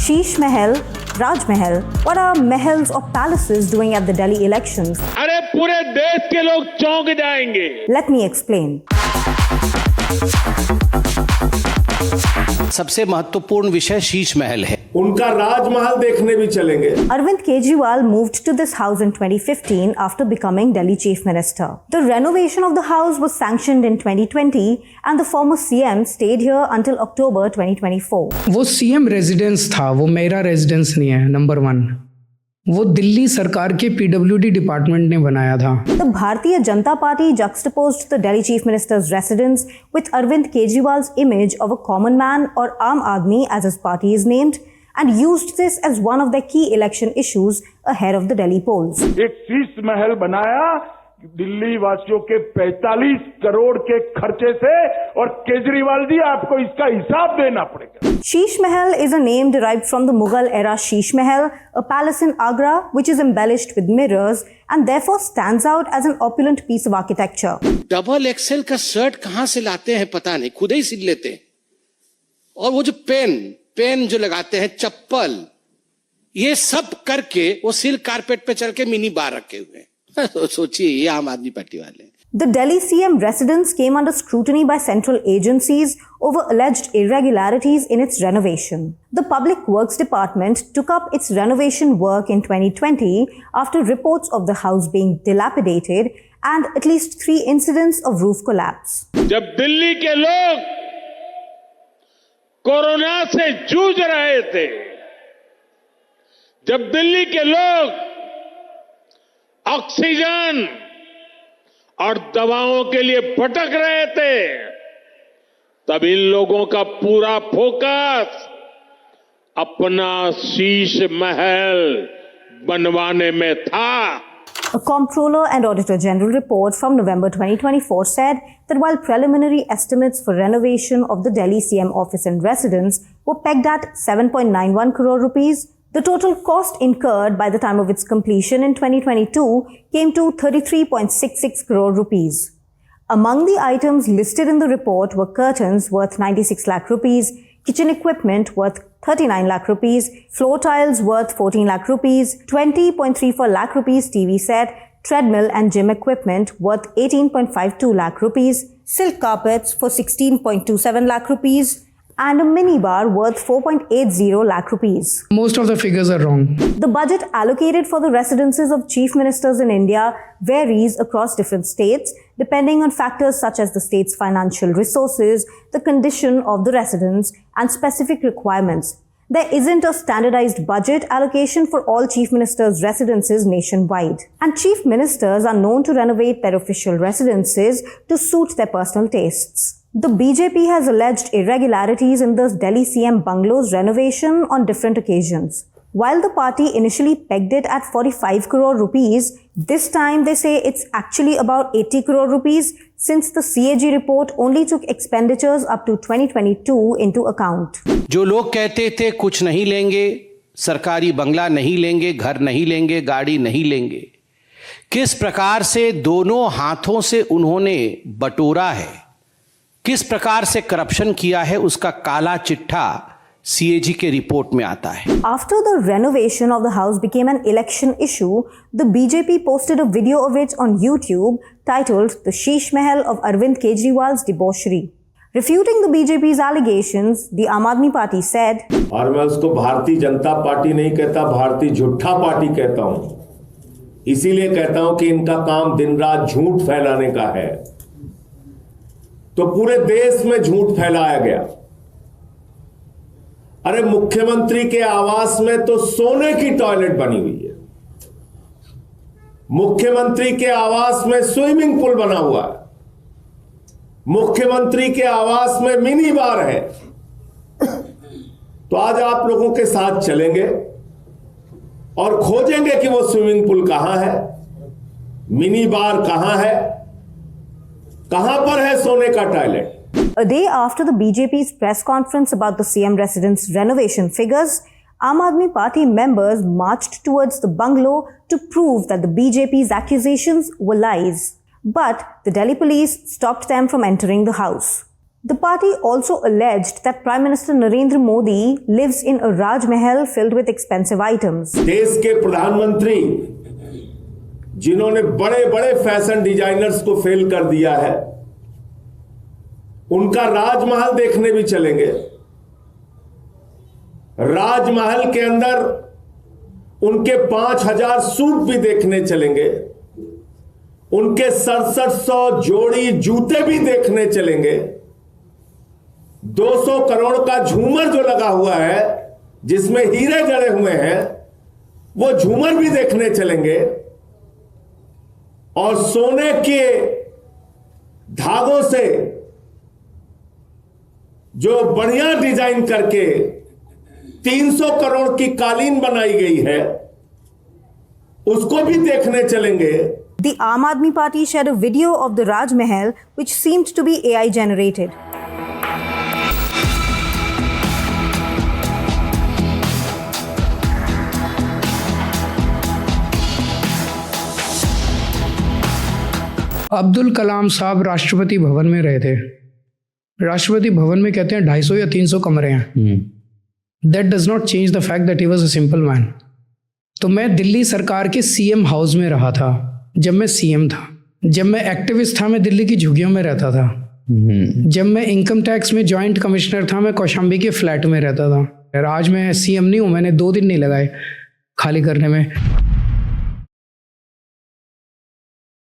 Sheesh Mahal, Raj Mahal. What are mahals or palaces doing at the Delhi elections? अरे पूरे देश के लोग चौंक जाएंगे. Let me explain. सबसे महत्वपूर्ण विषय शीश महल है. उनका राजमहल देखने भी चलेंगे. Arvind Kejriwal moved to this house in 2015 after becoming Delhi Chief Minister. The renovation of the house was sanctioned in 2020 and the former CM stayed here until October 2024. वो CM residence था, वो मेरा रेजिडेंस नहीं है. Number 1, वो दिल्ली सरकार के PWD department ने बनाया था. The Bharatiya Janata Party juxtaposed the Delhi Chief Minister's residence with Arvind Kejriwal's image of a common man, or Aam Aadmi as his party is named, and used this as one of their key election issues ahead of the Delhi polls. एक शीश महल बनाया दिल्ली वासियों के 45 करोड़ के खर्चे से, और केजरीवाल जी आपको इसका हिसाब देना पड़ेगा. Sheesh Mahal is a name derived from the Mughal era Sheesh Mahal, a palace in Agra which is embellished with mirrors and therefore stands out as an opulent piece of architecture. Double XL का shirt कहां से लाते हैं पता नहीं, खुद ही सिल लेते हैं. और वो जो पेन जो लगाते हैं, चप्पल, ये सब करके वो सिल्क कारपेट पे चल के मिनी बार रखे हुए हैं. सोचिए, ये आम आदमी पार्टी वाले. The Delhi CM residence came under scrutiny by central agencies over alleged irregularities in its renovation. The Public Works Department took up its renovation work in 2020 after reports of the house being dilapidated and at least 3 incidents of roof collapse. जब दिल्ली के लोग corona से जूझ रहे थे, जब दिल्ली के लोग ऑक्सीजन और दवाओं के लिए भटक रहे थे, तब इन लोगों का पूरा फोकस अपना शीश महल बनवाने में था. A Comptroller and Auditor General report from November 2024 said that while preliminary estimates for renovation of the Delhi CM office and residence were pegged at 7.91 crore rupees, the total cost incurred by the time of its completion in 2022 came to 33.66 crore rupees. Among the items listed in the report were curtains worth 96 lakh rupees, kitchen equipment worth 39 lakh rupees, floor tiles worth 14 lakh rupees, 20.34 lakh rupees TV set, treadmill and gym equipment worth 18.52 lakh rupees, silk carpets for 16.27 lakh rupees, and a minibar worth 4.80 lakh rupees. Most of the figures are wrong. The budget allocated for the residences of chief ministers in India varies across different states, depending on factors such as the state's financial resources, the condition of the residence, and specific requirements. There isn't a standardized budget allocation for all chief ministers' residences nationwide. And chief ministers are known to renovate their official residences to suit their personal tastes. The BJP has alleged irregularities in the Delhi CM bungalow's renovation on different occasions. While the party initially pegged it at 45 crore rupees, this time they say it's actually about 80 crore rupees since the CAG report only took expenditures up to 2022 into account. जो लोग कहते थे कुछ नहीं लेंगे, सरकारी बंगला नहीं लेंगे, घर नहीं लेंगे, गाड़ी नहीं लेंगे, किस प्रकार से दोनों हाथों से उन्होंने बटोरा है, किस प्रकार से करप्शन किया है, उसका काला चिट्ठा CAG के रिपोर्ट में आता है. After the renovation of the house became an election issue, the BJP posted a video of it on YouTube titled "The Sheesh Mahal of Arvind Kejriwal's Debauchery." Refuting the BJP's allegations, the Aam Aadmi Party said, और मैं उसको Bharatiya Janata party नहीं कहता, भारतीय झूठा party कहता हूं. इसीलिए कहता हूं कि इनका काम दिन रात झूठ फैलाने का है. तो पूरे देश में झूठ फैलाया गया. अरे मुख्यमंत्री के आवास में तो सोने की टॉयलेट बनी हुई है. मुख्यमंत्री के आवास में स्विमिंग पूल बना हुआ है. मुख्यमंत्री के आवास में मिनी बार है. तो आज आप लोगों के साथ चलेंगे और खोजेंगे कि वो स्विमिंग पूल कहां है, मिनी बार कहां है, कहां पर है सोने का toilet. A day after the BJP's press conference about the CM residence renovation figures, Aam Aadmi Party members marched towards the bungalow to prove that the BJP's accusations were lies. But the Delhi police stopped them from entering the house. The party also alleged that Prime Minister Narendra Modi lives in a Raj Mahal filled with expensive items. देश के प्रधानमंत्री जिन्होंने बड़े बड़े fashion designers को fail कर दिया है, उनका राजमहल देखने भी चलेंगे। राजमहल के अंदर उनके 5000 सूट भी देखने चलेंगे, उनके 6700 जोड़ी जूते भी देखने चलेंगे। 200 करोड़ का झूमर जो लगा हुआ है जिसमें हीरे जड़े हुए हैं, वो झूमर भी देखने चलेंगे। और सोने के धागों से जो बढ़िया डिजाइन करके 300 करोड़ की कालीन बनाई गई है, उसको भी देखने चलेंगे। The Aam Aadmi Party shared a video of the Raj Mahal which seemed to be AI generated. Abdul Kalam साहब राष्ट्रपति भवन में रहे थे। राष्ट्रपति भवन में कहते हैं 250 या 300 कमरे हैं। That does not change the fact that he was a simple man. तो मैं दिल्ली सरकार के सीएम हाउस में रहा था जब मैं सीएम था। जब मैं एक्टिविस्ट था मैं दिल्ली की झुग्गियों में रहता था। जब मैं इनकम टैक्स में जॉइंट कमिश्नर था मैं कौशाम्बी के फ्लैट में रहता था। आज मैं सीएम नहीं हूँ, मैंने 2 दिन नहीं लगाए खाली करने में।